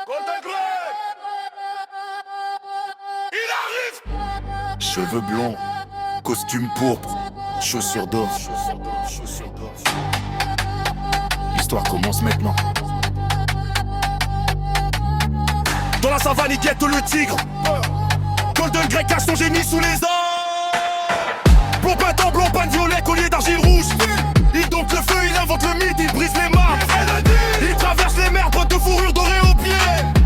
Golden Greg. Il arrive. Cheveux blonds, costume pourpre, chaussures d'or. L'histoire commence maintenant. Dans la savane il guette le tigre. Golden Greg cache son génie sous les arbres. Blond peint en blond, panne violet, collier d'argile rouge. Il dompte le feu, il invente le mythe, il brise les marques. Il traverse les mers, bottes de fourrure dorée aux pieds.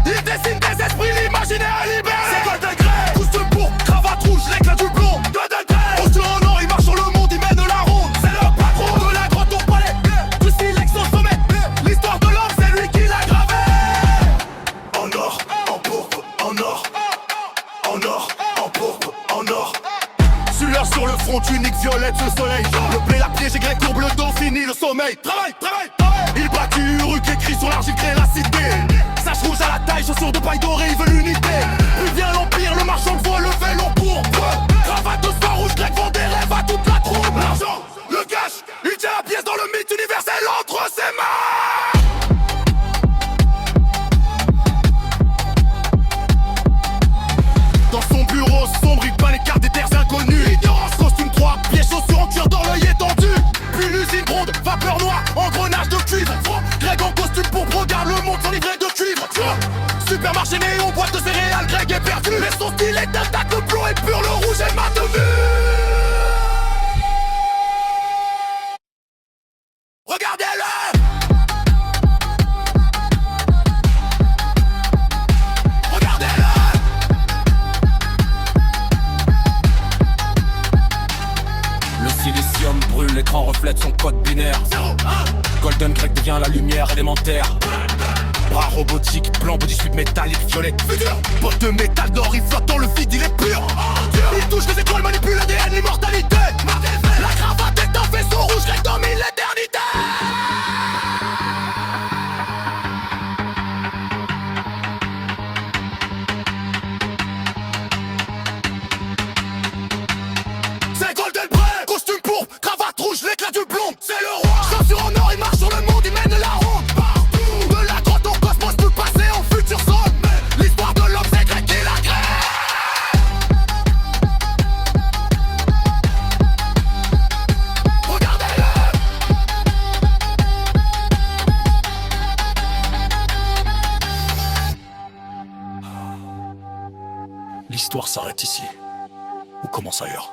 Il dessine des esprits, l'imaginaire est libéré. C'est Golden Greg. Costume pour, cravate rouge, l'éclat du blond. Golden Greg. Posture en or, il marche sur le monde, il mène la ronde. C'est le patron de la grotte au palais. Du silex au sommet. L'histoire de l'homme, c'est lui qui l'a gravé. En or, en pourpre, en or. En or, en pourpre, en or. Sueur sur le front, tunique violette, le soleil. Le blé, la piège, grec courbe le dos, fini le sommeil. Travail, travail, travail. Il bâtit Uruk, écrit sur l'argile, crée la cité. Sache rouge à la taille, chaussures de paille dorée, il veut l'unité. Puis vient l'empire, le marchand de voix, le vélo pourpre. Cravate de sang rouge, grec vend des rêves à toute la troupe. L'argent, le cash, il tient la pièce dans le mythe universel entre ses mains. Dans son bureau sombre, il peint les cartes des terres inconnues. Ignorance, costume 3 pieds, chaussures en cuir dans l'œil étendu. Puis l'usine gronde, vapeur noire, engrenage de cuivre. Greg en costume pourpre, regarde le monde sans livret de cuivre. Supermarché néon, boîte de céréales, Greg est perdu. Mais son style est intact, le blond est pur, le rouge est mat de vue. Regardez-le. Silicium brûle, l'écran reflète son code binaire. Golden Greg devient la lumière élémentaire. Bras robotique, blanc, body suite métallique, violet. Futur, botte de métal d'or, il flotte dans le vide, il est pur. Il touche les étoiles, manipule l'ADN, l'immortalité. La cravate est un vaisseau rouge, Greg domine l'éternité. C'est Golden Greg. Costume pourpre, cravate rouge, l'éclat du blond. C'est le roi. Chaussures en or, il marche sur le monde, il mène la ronde. Partout, de la grotte au cosmos, du passé au futur sonne. L'histoire de l'homme, c'est Greg qui la crée. Regardez-le. L'histoire s'arrête ici ou commence ailleurs.